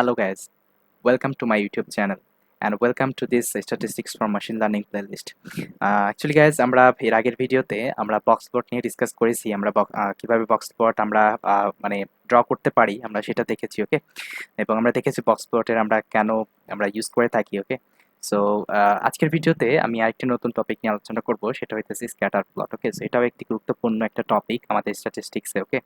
Hello guys, welcome to my YouTube channel and welcome to this statistics for machine learning playlist. Actually guys, আমরা এর আগের ভিডিওতে আমরা box plot নিয়ে discuss করেছি। আমরা কিভাবে বক্স প্লট আমরা মানে ড্র করতে পারি আমরা সেটা দেখেছি, ওকে। এবং আমরা দেখেছি বক্স প্লটের আমরা কেন আমরা ইউজ করে থাকি, ওকে। সো আজকের ভিডিওতে আমি আরেকটি নতুন টপিক নিয়ে আলোচনা করব, সেটা হইতেছে স্ক্যাটার প্লট, ওকে। সো এটাও একটি গুরুত্বপূর্ণ একটা টপিক আমাদের স্ট্যাটিস্টিক্সে, ওকে।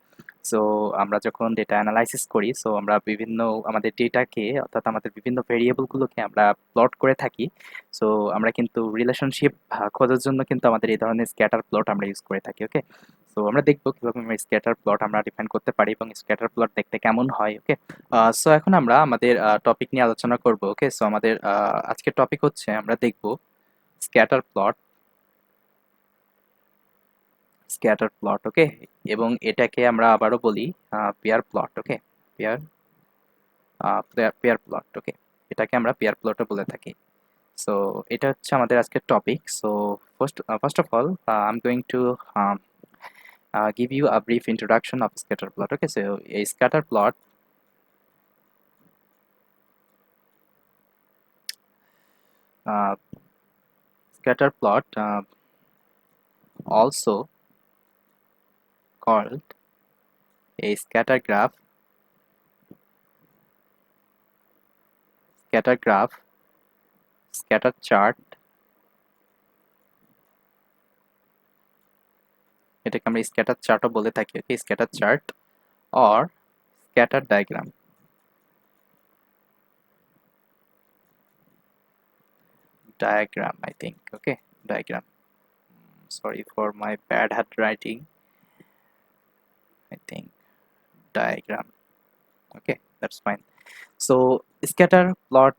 সো আমরা যখন ডেটা অ্যানালাইসিস করি, সো আমরা বিভিন্ন আমাদের ডেটাকে অর্থাৎ আমাদের বিভিন্ন ভেরিয়েবলগুলোকে আমরা প্লট করে থাকি। সো আমরা কিন্তু রিলেশনশিপ খোঁজার জন্য কিন্তু আমাদের এই ধরনের স্ক্যাটার প্লট আমরা ইউজ করে থাকি, ওকে। সো আমরা দেখবো কিভাবে আমরা স্ক্যাটার প্লট আমরা ডিফাইন করতে পারি এবং স্ক্যাটার প্লট দেখতে কেমন হয়, ওকে। সো এখন আমরা আমাদের টপিক নিয়ে আলোচনা করব, ওকে। সো আমাদের আজকের টপিক হচ্ছে আমরা দেখব স্ক্যাটার প্লট, ওকে। এবং এটাকে আমরা আবারও বলি পেয়ার প্লট, ওকে। পেয়ার পেয়ার প্লট, ওকে। এটাকে আমরা পেয়ার প্লটও বলে থাকি। সো এটা হচ্ছে আমাদের আজকের topic. So first of all I am going to give you a brief introduction of scatter plot, okay. So a scatter plot uh, also called a scatter graph, scatter chart, এটাকে আমরা scatter চার্টও বলে থাকি, okay. Scatter chart or scatter diagram, I think, okay. Diagram, sorry for my bad handwriting, I think diagram, okay, that's fine. So scatter plot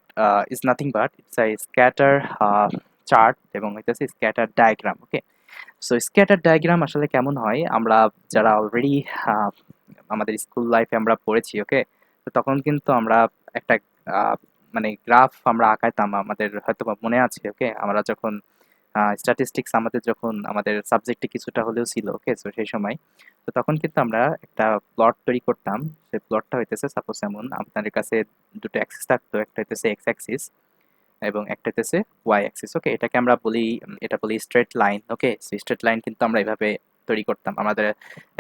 is nothing but it's a scatter chart এবং হইতেছে scatter diagram, okay. So scatter diagram আসলে কেমন হয়, আমরা যারা already আমাদের school লাইফে আমরা পড়েছি, ওকে। তো তখন কিন্তু আমরা একটা মানে গ্রাফ আমরা আঁকাইতাম, আমাদের হয়তো বা মনে আছে, ওকে। আমরা যখন স্ট্যাটিস্টিক্স আমাদের যখন আমাদের সাবজেক্টে কিছুটা হলেও ছিল, ওকে। সো সেই সময় তো তখন কিন্তু আমরা একটা প্লট তৈরি করতাম। সেই প্লটটা হইতেছে সাপোজ এমন আপনাদের কাছে দুটো অ্যাক্সিস থাকতো, একটা হইতেছে এক্স অ্যাক্সিস এবং একটা হইতেছে ওয়াই অ্যাক্সিস, ওকে। এটাকে আমরা বলি এটা বলি স্ট্রেট লাইন, ওকে। সো স্ট্রেট লাইন কিন্তু আমরা এভাবে তৈরি করতাম। আমাদের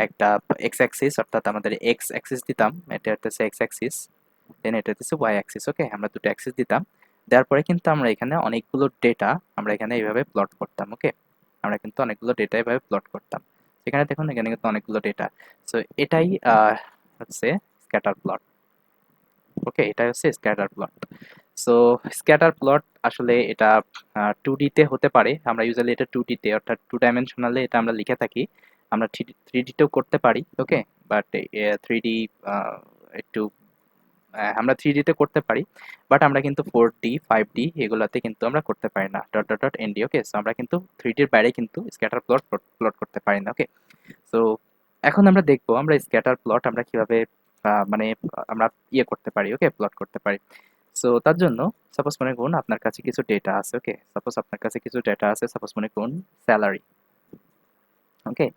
একটা এক্স অ্যাক্সিস অর্থাৎ আমাদের এক্স অ্যাক্সিস দিতাম, এটা হইতেছে এক্স অ্যাক্সিস, দেন এটা হইতেছে ওয়াই অ্যাক্সিস, ওকে। আমরা দুটো অ্যাক্সিস দিতাম, দেওয়ার পরে কিন্তু আমরা এখানে অনেকগুলো ডেটা আমরা এখানে এইভাবে প্লট করতাম, ওকে। আমরা কিন্তু অনেকগুলো ডেটা এভাবে প্লট করতাম। সেখানে দেখুন এখানে কিন্তু অনেকগুলো ডেটা। সো এটাই হচ্ছে স্ক্যাটার প্লট, ওকে। এটা হচ্ছে scatter plot. So scatter plot আসলে এটা 2D তে হতে পারে। আমরা ইউজুয়ালি এটা 2D তে অর্থাৎ 2 ডাইমেনশনালে এটা আমরা লিখে থাকি। আমরা 3D তেও করতে পারি, ওকে। বাট 3D একটু আমরা 3D তে করতে পারি, বাট আমরা কিন্তু 4D 5D এগুলাতে কিন্তু আমরা করতে পারি না, ডট ডট ডট এনডি, ওকে। সো আমরা কিন্তু 3D এর বাইরে কিন্তু স্ক্যাটার প্লট প্লট করতে পারি না, ওকে। সো এখন আমরা দেখবো আমরা স্ক্যাটার প্লট আমরা কিভাবে মানে আমরা করতে পারি, ওকে, প্লট করতে পারি। সো তার জন্য সাপোজ মনে করুন আপনার কাছে কিছু ডেটা আছে, ওকে। সাপোজ আপনার কাছে কিছু ডেটা আছে, সাপোজ মনে করুন স্যালারি, ওকে।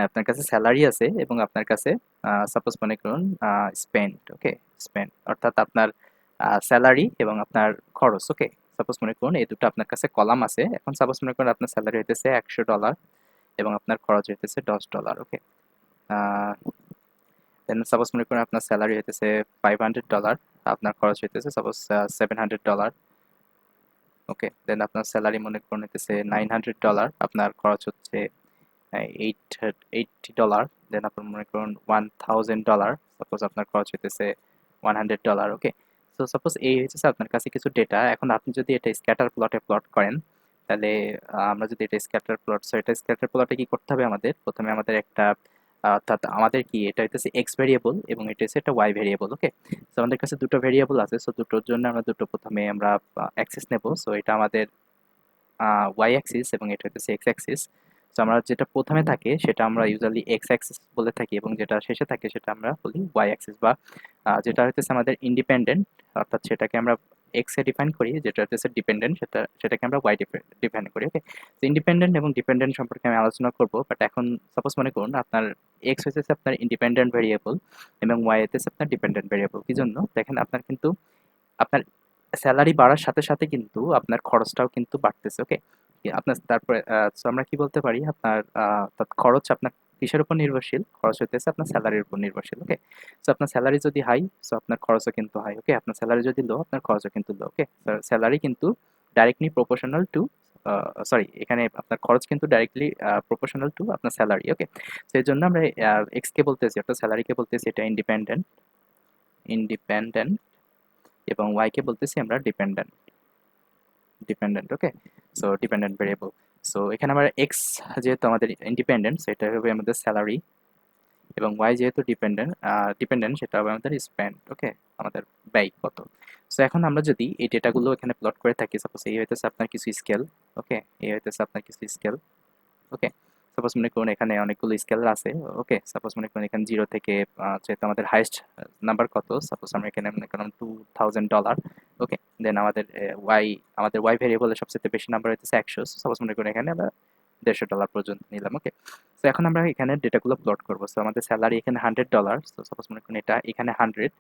আপনার কাছে স্যালারি আছে এবং আপনার কাছে সাপোজ মনে করুন স্পেন্ড, ওকে। স্পেন্ড অর্থাৎ আপনার স্যালারি এবং আপনার খরচ, ওকে। সাপোজ মনে করুন এই দুটো আপনার কাছে কলাম আছে। এখন সাপোজ মনে করুন আপনার স্যালারি হইতেছে $100 এবং আপনার খরচ হইতেছে $10, ওকে। দেন সাপোজ মনে করুন আপনার স্যালারি হইতেছে $500, আপনার খরচ হইতেছে সাপোজ $700, ওকে। দেন আপনার স্যালারি মনে করুন হইতেছে $900, আপনার খরচ হচ্ছে $80, দেন আপনার মনে করুন $1000, সাপোজ আপনার খরচ হইতেছে $100, ওকে। সো সাপোজ এই হচ্ছে আপনার কাছে কিছু ডেটা। এখন আপনি যদি এটা স্ক্যাটার প্লটে প্লট করেন, তাহলে আমরা যদি এটা স্ক্যাটার প্লট, সো এটা স্ক্যাটার প্লটে কি করতে হবে আমাদের, প্রথমে আমাদের একটা অর্থাৎ আমাদের কি এটা হইতেছে এক্স ভেরিয়েবল এবং এটা হচ্ছে একটা ওয়াই ভেরিয়েবল, ওকে। সো আমাদের কাছে দুটো ভেরিয়েবল আছে, সো দুটোর জন্য আমরা দুটো প্রথমে আমরা অ্যাক্সিস নেব। সো এটা আমাদের ওয়াই অ্যাক্সিস এবং এটা হচ্ছে এক্স অ্যাক্সিস। সো আমরা যেটা প্রথমে থাকে সেটা আমরা ইউজুয়ালি এক্স অ্যাক্সিস বলে থাকি এবং যেটা শেষে থাকে সেটা আমরা বলি ওয়াই অ্যাক্সিস, বা যেটা হচ্ছে আমাদের ইন্ডিপেন্ডেন্ট অর্থাৎ সেটাকে আমরা এক্স এ ডিফাইন করি, যেটা হচ্ছে ডিপেন্ডেন্ট, সেটাকে আমরা ওয়াই ডিফাইন করি। ওকে, তো ইন্ডিপেন্ডেন্ট এবং ডিপেন্ডেন্ট সম্পর্কে আমি আলোচনা করব, বাট এখন সাপোজ মনে করুন আপনার এক্স হচ্ছে আপনার ইন্ডিপেন্ডেন্ট ভেরিয়েবল এবং ওয়াই হচ্ছে আপনার ডিপেন্ডেন্ট ভেরিয়েবল। কি জন্য? দেখেন আপনার কিন্তু আপনার স্যালারি বাড়ার সাথে সাথে কিন্তু আপনার খরচটাও কিন্তু বাড়তেছে। ওকে, আপনার তারপরে সো আমরা কি বলতে পারি, আপনার খরচ আপনার কিসের উপর নির্ভরশীল? খরচ হইতেছে আপনার স্যালারির উপর নির্ভরশীল। ওকে, সো আপনার স্যালারি যদি হাই, সো আপনার খরচও কিন্তু হাই। ওকে, আপনার স্যালারি যদি লো, আপনার খরচও কিন্তু লো। ওকে, স্যালারি কিন্তু ডাইরেক্টলি প্রপোর্শনাল টু, সরি, এখানে আপনার খরচ কিন্তু ডাইরেক্টলি প্রপোর্শনাল টু আপনার স্যালারি। ওকে, সেই জন্য আমরা এক্স কে বলতেছি, অর্থাৎ স্যালারিকে বলতেছি এটা ইন্ডিপেন্ডেন্ট, ইন্ডিপেন্ডেন্ট, এবং ওয়াই কে বলতেছি আমরা ডিপেন্ডেন্ট, ডিপেন্ডেন্ট। ওকে, সো ডিপেন্ডেন্ট ভেরিয়েবল। সো এখানে আমরা এক্স যেহেতু আমাদের ইন্ডিপেন্ডেন্ট, সেটা হবে আমাদের স্যালারি, এবং ওয়াই যেহেতু ডিপেন্ডেন্ট, ডিপেন্ডেন্ট সেটা হবে আমাদের স্পেন্ড। ওকে, আমাদের ব্যয় কত। সো এখন আমরা যদি এই ডেটাগুলো এখানে প্লট করে থাকি, সাপোজ এই হইতেছে আপনার কিছু স্কেল। ওকে, এই হইতেছে আপনার কিছু স্কেল। ওকে, সাপোজ মনে করুন এখানে অনেকগুলো স্কেল আছে। ওকে, সাপোজ মনে করুন এখানে 0 থেকে যেহেতু আমাদের হাইস্ট নাম্বার কত, সাপোজ আমরা এখানে মনে করলাম $2000। ওকে, দেন আমাদের ওয়াই, আমাদের ওয়াই ভেরিয়েবলের সবচেয়ে বেশি নাম্বার হচ্ছে 100। সাপোজ মনে করুন এখানে আমরা $150 পর্যন্ত নিলাম। ওকে, তো এখন আমরা এখানে ডেটাগুলো প্লট করবো। সো আমাদের স্যালারি এখানে $100। সো সাপোজ মনে করুন এটা এখানে 100।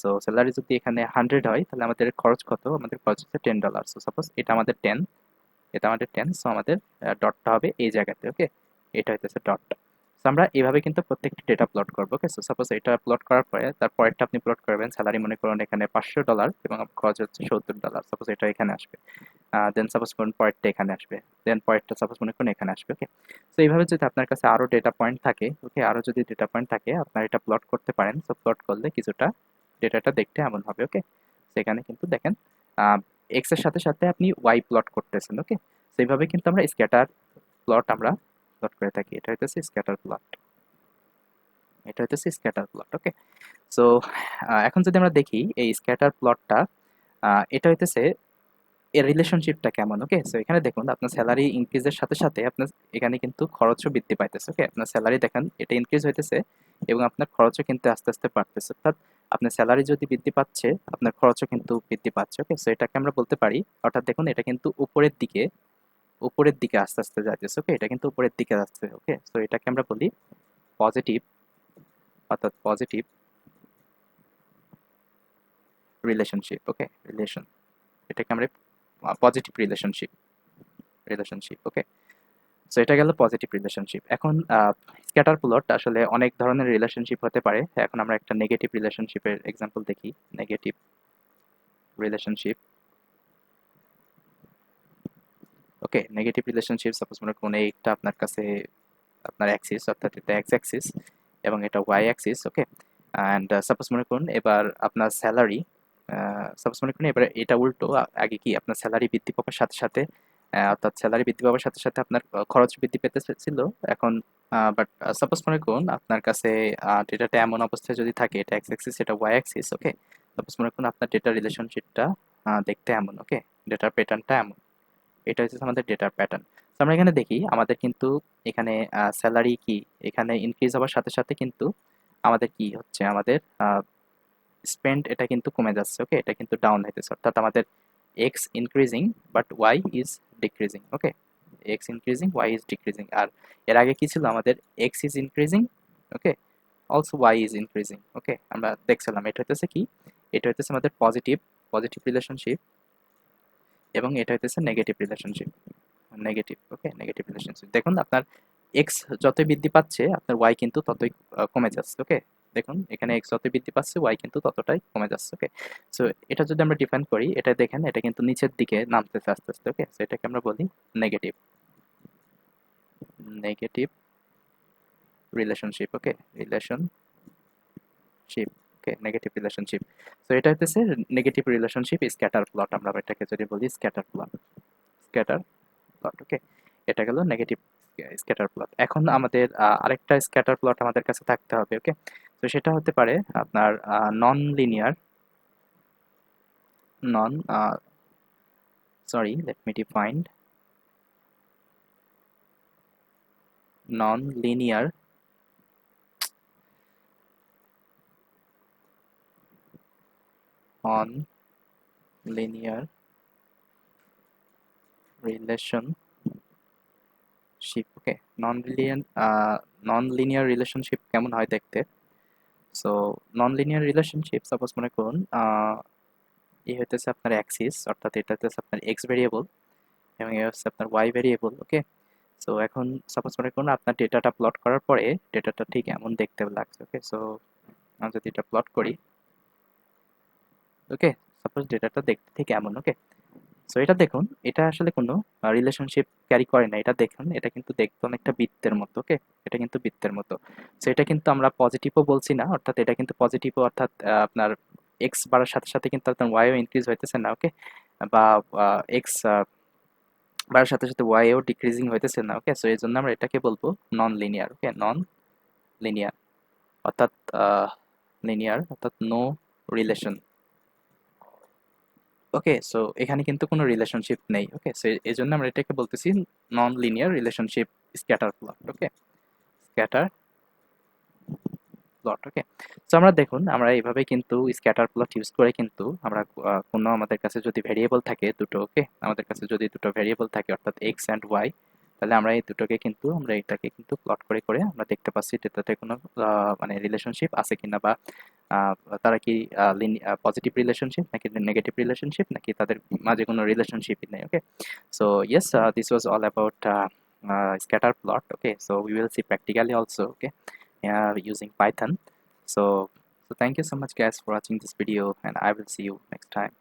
সো স্যালারি যদি এখানে 100 হয়, তাহলে আমাদের খরচ কত? আমাদের খরচ হচ্ছে $10। সো সাপোজ এটা আমাদের 10, এটা আমাদের 10। সো আমাদের ডটটা হবে এই জায়গাতে। ওকে, এটা হইতেছে ডটটা। সো আমরা এভাবে কিন্তু প্রত্যেকটি ডেটা প্লট করবো। ওকে, সো সাপোজ এটা প্লট করার পরে তারপরেরটা আপনি প্লট করবেন। স্যালারি মনে করুন এখানে $500 এবং খরচ হচ্ছে $70। সাপোজ এটা এখানে আসবে, দেন সাপোজ করুন পরেরটা এখানে আসবে, দেন পরেরটা সাপোজ মনে করুন এখানে আসবে। ওকে, সো এইভাবে যদি আপনার কাছে আরও ডেটা পয়েন্ট থাকে, ওকে, আরও যদি ডেটা পয়েন্ট থাকে আপনার এটা প্লট করতে পারেন। সো প্লট করলে কিছুটা ডেটাটা দেখতে এমন হবে। ওকে, সেখানে কিন্তু দেখেন এক্স এর সাথে সাথে আপনি ওয়াই প্লট করতেছেন। ওকে, সেইভাবে কিন্তু আমরা স্ক্যাটার প্লট আমরা প্লট করে থাকি। এটা হইতেছে স্ক্যাটার প্লট, এটা হইতেছে স্ক্যাটার প্লট। ওকে, সো এখন যদি আমরা দেখি এই স্ক্যাটার প্লটটা, এটা হইতেছে এর রিলেশনশিপটা কেমন। ওকে, সো এখানে দেখুন আপনার স্যালারি ইনক্রিজের সাথে সাথে আপনার এখানে কিন্তু খরচও বৃদ্ধি পাইতেছে। ওকে, আপনার স্যালারি দেখেন এটা ইনক্রিজ হইতেছে এবং আপনার খরচও কিন্তু আস্তে আস্তে বাড়তেছে। অর্থাৎ আপনার স্যালারি যদি বৃদ্ধি পাচ্ছে, আপনার খরচও কিন্তু বৃদ্ধি পাচ্ছে। ওকে, সো এটাকে আমরা বলতে পারি, অর্থাৎ দেখুন এটা কিন্তু উপরের দিকে, উপরের দিকে আস্তে আস্তে যাইতেছে। ওকে, এটা কিন্তু উপরের দিকে যাচ্ছে। ওকে, সো এটাকে আমরা বলি পজিটিভ, অর্থাৎ পজিটিভ রিলেশনশিপ। ওকে, রিলেশন, এটাকে আমরা পজিটিভ রিলেশনশিপ, রিলেশনশিপ। ওকে, সো এটা গেল পজিটিভ রিলেশনশিপ। এখন স্ক্যাটার প্লট আসলে অনেক ধরনের রিলেশনশিপ হতে পারে। এখন আমরা একটা নেগেটিভ রিলেশনশিপের এক্সাম্পল দেখি। Negative relationship. Okay, negative relationship suppose মনে করুন এইটা আপনার কাছে আপনার অ্যাক্সিস, অর্থাৎ এটা এক্স অ্যাক্সিস এবং এটা Y axis. Okay, and suppose মনে করুন এবার আপনার স্যালারি, সাপোজ মনে করুন এবার এটা উল্টো, আগে কি আপনার স্যালারি বৃদ্ধি পাওয়ার সাথে সাথে, অর্থাৎ স্যালারি বৃদ্ধি পাওয়ার সাথে সাথে আপনার খরচ বৃদ্ধি পেতে ছিল। এখন বাট সাপোজ মনে করুন আপনার কাছে ডেটাটা এমন অবস্থায় যদি থাকে, এটা এক্স অ্যাক্সিস এটা ওয়াই অ্যাক্সিস। ওকে, সাপোজ মনে করুন আপনার ডেটা রিলেশনশিপটা দেখতে এমন। ওকে, ডেটার প্যাটার্নটা এমন, এটা হচ্ছে আমাদের ডেটার প্যাটার্ন। তো আমরা এখানে দেখি আমাদের কিন্তু এখানে স্যালারি কি এখানে ইনক্রিজ হওয়ার সাথে সাথে কিন্তু আমাদের কি হচ্ছে, আমাদের স্পেন্ড এটা কিন্তু কমে যাচ্ছে। ওকে, এটা কিন্তু ডাউন হইতেছে, অর্থাৎ আমাদের X increasing but Y is decreasing. Okay, X increasing Y is decreasing. আর এর আগে কি ছিল, আমাদের X is increasing, okay, also Y is increasing. Okay, আমরা দেখছিলাম এটা হইতেছে কি, এটা হইতেছে আমাদের পজিটিভ, পজিটিভ রিলেশনশিপ, এবং এটা হইতেছে নেগেটিভ রিলেশনশিপ, নেগেটিভ। ওকে, নেগেটিভ রিলেশনশিপ। দেখুন আপনার এক্স যতই বৃদ্ধি পাচ্ছে আপনার ওয়াই কিন্তু ততই কমে যাচ্ছে। ওকে, দেখুন এখানে এক্স যতই বৃদ্ধি পাচ্ছে ওয়াই কিন্তু ততটাই কমে যাচ্ছে। ওকে, সো এটা যদি আমরা ডিফাইন করি, এটা দেখেন এটা কিন্তু নিচের দিকে নামতেছে আস্তে আস্তে। ওকে, সো এটাকে আমরা বলি নেগেটিভ, নেগেটিভ রিলেশনশিপ। ওকে, relationship. Okay, negative relationship. So এটা হচ্ছে নেগেটিভ রিলেশনশিপ স্ক্যাটার প্লট, আমরা এটাকে যদি বলি স্ক্যাটার প্লট, স্ক্যাটার প্লট। ওকে, এটা গেল নেগেটিভ স্ক্যাটার প্লট। এখন আমাদের আরেকটা স্ক্যাটার প্লট আমাদের কাছে থাকতে হবে। ওকে, তো সেটা হতে পারে আপনার non linear, non, sorry let me define, non linear, on linear relationship. Okay, non-linear relationship কেমন হয় দেখতে? সো নন-লিনিয়ার রিলেশনশিপ সাপোজ মনে করুন এই হইতেছে আপনার অ্যাক্সিস, অর্থাৎ এটা হচ্ছে আপনার এক্স ভেরিয়েবল এবং এ হচ্ছে আপনার ওয়াই ভেরিয়েবল। ওকে, সো এখন সাপোজ মনে করুন আপনার ডেটাটা প্লট করার পরে ডেটাটা ঠিক এমন দেখতে লাগছে। ওকে, সো আমি যদি এটা প্লট করি, ওকে, সাপোজ ডেটাটা দেখতে ঠিক এমন। ওকে, সো এটা দেখুন, এটা আসলে কোনো রিলেশনশিপ ক্যারি করে না। এটা দেখুন, এটা কিন্তু দেখতে অনেকটা বৃত্তের মতো। ওকে, এটা কিন্তু বৃত্তের মতো। সো এটা কিন্তু আমরা পজিটিভও বলছি না, অর্থাৎ এটা কিন্তু পজিটিভও, অর্থাৎ আপনার এক্স বাড়ার সাথে সাথে কিন্তু আপনার ওয়াইও ইনক্রিজ হইতেছে না। ওকে, বা এক্স বাড়ার সাথে সাথে ওয়াইও ডিক্রিজিং হইতেছে না। ওকে, সো এই জন্য আমরা এটাকে বলবো নন লিনিয়ার। ওকে, নন লিনিয়ার অর্থাৎ লিনিয়ার অর্থাৎ নো রিলেশন। ওকে, সো এখানে কিন্তু কোনো রিলেশনশিপ নেই। ওকে, সো এই জন্য আমরা এটাকে বলতেছি non linear relationship scatter plot. Okay, scatter plot. Okay, so আমরা দেখুন, আমরা এইভাবে কিন্তু স্ক্যাটার প্লট ইউজ করে কিন্তু আমরা কোনো আমাদের কাছে যদি ভেরিয়েবল থাকে দুটো, ওকে, আমাদের কাছে যদি দুটো ভেরিয়েবল থাকে অর্থাৎ এক্স অ্যান্ড ওয়াই, তাহলে আমরা এই দুটোকে কিন্তু আমরা এটাকে কিন্তু প্লট করে করে আমরা দেখতে পাচ্ছি এটাতে কোনো মানে রিলেশনশিপ আছে কিনা, বা আহ, তারা কি পজিটিভ রিলেশনশিপ নাকি নেগেটিভ রিলেশনশিপ নাকি তাদের মাঝে কোনো রিলেশনশিপই নেই। ওকে, so yes, this was all about scatter plot. Okay, so we will see practically also. Okay, using Python. So thank you so much guys for watching this video, and I will see you next time.